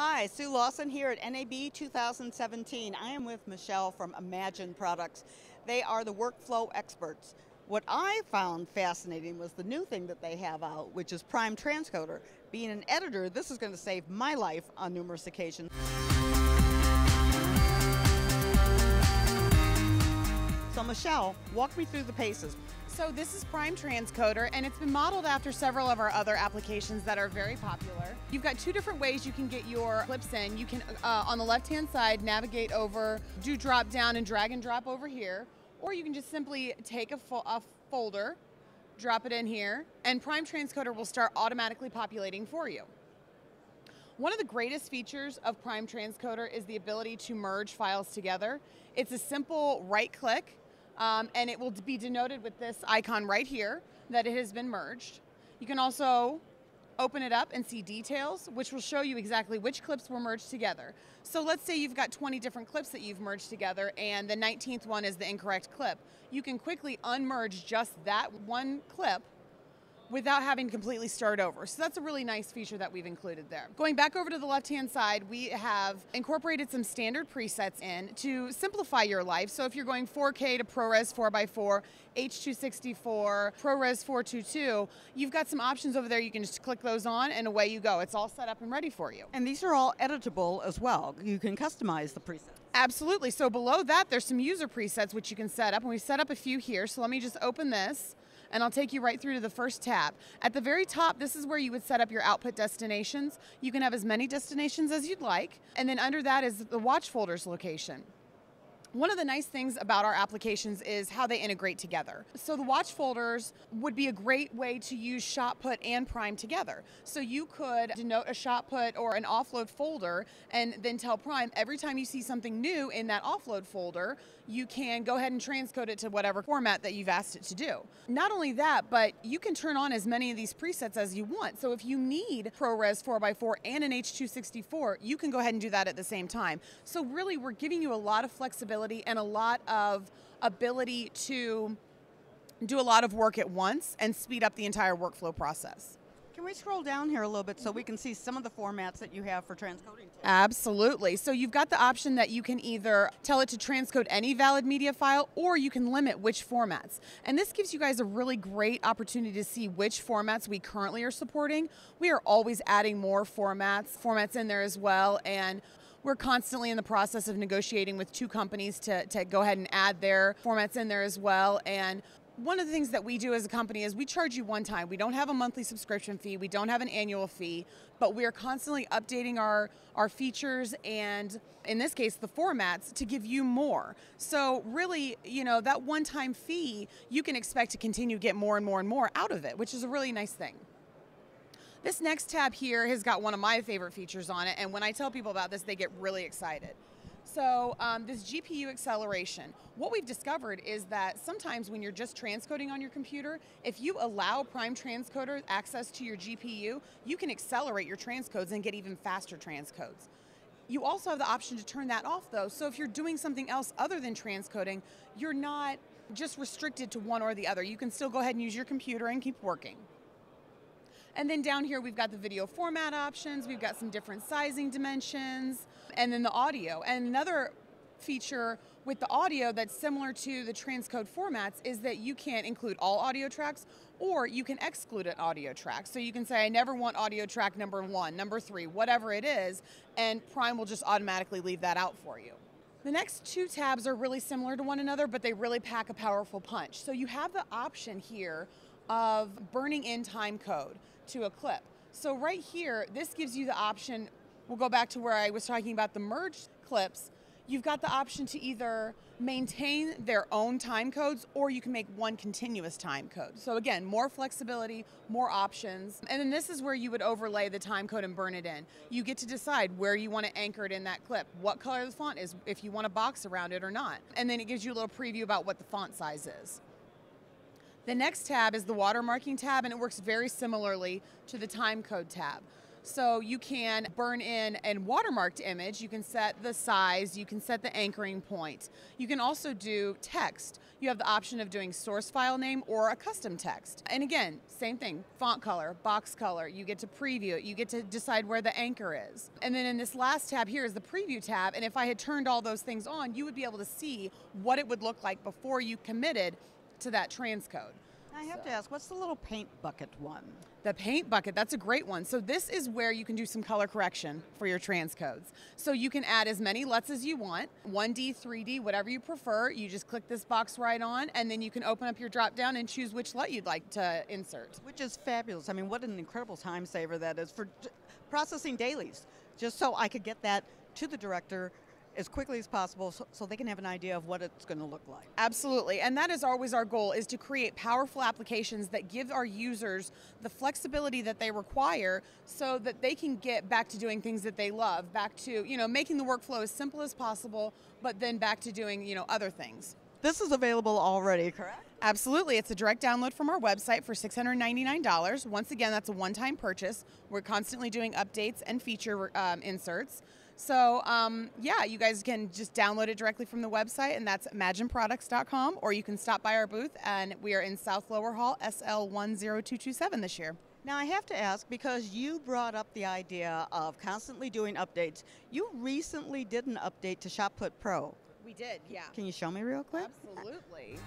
Hi, Sue Lawson here at NAB 2017. I am with Michelle from Imagine Products. They are the workflow experts. What I found fascinating was the new thing that they have out, which is PrimeTranscoder. Being an editor, this is going to save my life on numerous occasions. So Michelle, walk me through the paces. So this is PrimeTranscoder, and it's been modeled after several of our other applications that are very popular. You've got two different ways you can get your clips in. You can, on the left-hand side, navigate over, do drop down and drag drop over here, or you can just simply take a folder, drop it in here, and PrimeTranscoder will start automatically populating for you. One of the greatest features of PrimeTranscoder is the ability to merge files together. It's a simple right-click, and it will be denoted with this icon right here that it has been merged. You can also open it up and see details, which will show you exactly which clips were merged together. So let's say you've got 20 different clips that you've merged together and the 19th one is the incorrect clip. You can quickly unmerge just that one clip without having to completely start over. So that's a really nice feature that we've included there. Going back over to the left-hand side, we have incorporated some standard presets in to simplify your life. So if you're going 4K to ProRes 4x4, H.264, ProRes 422, you've got some options over there. You can just click those on and away you go. It's all set up and ready for you. And these are all editable as well. You can customize the presets. Absolutely. So below that, there's some user presets which you can set up, and we set up a few here. So let me just open this, and I'll take you right through to the first tab. At the very top, this is where you would set up your output destinations. You can have as many destinations as you'd like, and then under that is the watch folders location. One of the nice things about our applications is how they integrate together. So the watch folders would be a great way to use ShotPut and Prime together. So you could denote a ShotPut or an offload folder and then tell Prime every time you see something new in that offload folder, you can go ahead and transcode it to whatever format that you've asked it to do. Not only that, but you can turn on as many of these presets as you want. So if you need ProRes 4x4 and an H.264, you can go ahead and do that at the same time. So really, we're giving you a lot of flexibility and a lot of ability to do a lot of work at once and speed up the entire workflow process. Can we scroll down here a little bit so we can see some of the formats that you have for transcoding? Absolutely. So you've got the option that you can either tell it to transcode any valid media file, or you can limit which formats. And this gives you guys a really great opportunity to see which formats we currently are supporting. We are always adding more formats in there as well, and we're constantly in the process of negotiating with two companies to go ahead and add their formats in there as well. And one of the things that we do as a company is we charge you one time. We don't have a monthly subscription fee. We don't have an annual fee, but we are constantly updating our features and, in this case, the formats to give you more. So really, you know, that one-time fee, you can expect to continue to get more and more and more out of it, which is a really nice thing. This next tab here has got one of my favorite features on it, and when I tell people about this, they get really excited. So this GPU acceleration, what we've discovered is that sometimes when you're just transcoding on your computer, if you allow PrimeTranscoder access to your GPU, you can accelerate your transcodes and get even faster transcodes. You also have the option to turn that off though, so if you're doing something else other than transcoding, you're not just restricted to one or the other. You can still go ahead and use your computer and keep working. And then down here, we've got the video format options. We've got some different sizing dimensions, and then the audio. And another feature with the audio that's similar to the transcode formats is that you can include all audio tracks, or you can exclude an audio track. So you can say, I never want audio track number 1, number 3, whatever it is, and Prime will just automatically leave that out for you. The next two tabs are really similar to one another, but they really pack a powerful punch. So you have the option here of burning in time code to a clip. So right here, this gives you the option, we'll go back to where I was talking about the merged clips. You've got the option to either maintain their own time codes, or you can make one continuous time code. So again, more flexibility, more options. And then this is where you would overlay the time code and burn it in. You get to decide where you want to anchor it in that clip, what color the font is, if you want a box around it or not. And then it gives you a little preview about what the font size is. The next tab is the Watermarking tab, and it works very similarly to the Time Code tab. So you can burn in a watermarked image, you can set the size, you can set the anchoring point. You can also do text. You have the option of doing source file name or a custom text. And again, same thing, font color, box color, you get to preview it, you get to decide where the anchor is. And then in this last tab here is the preview tab, and if I had turned all those things on, you would be able to see what it would look like before you committed to that transcode. I have to ask, what's the little paint bucket one? The paint bucket, that's a great one. So this is where you can do some color correction for your transcodes. So you can add as many LUTs as you want, 1D, 3D, whatever you prefer. You just click this box right on, and then you can open up your drop down and choose which LUT you'd like to insert. Which is fabulous. I mean, what an incredible time saver that is for processing dailies, just so I could get that to the director as quickly as possible so they can have an idea of what it's going to look like. Absolutely, and that is always our goal, is to create powerful applications that give our users the flexibility that they require so that they can get back to doing things that they love, back to, making the workflow as simple as possible, but then back to doing, other things. This is available already, correct? Absolutely. It's a direct download from our website for $699. Once again, that's a one-time purchase. We're constantly doing updates and feature inserts. So, yeah, you guys can just download it directly from the website, and that's imagineproducts.com, or you can stop by our booth, and we are in South Lower Hall, SL10227 this year. Now, I have to ask, because you brought up the idea of constantly doing updates, you recently did an update to ShotPut Pro. We did, yeah. Can you show me real quick? Absolutely.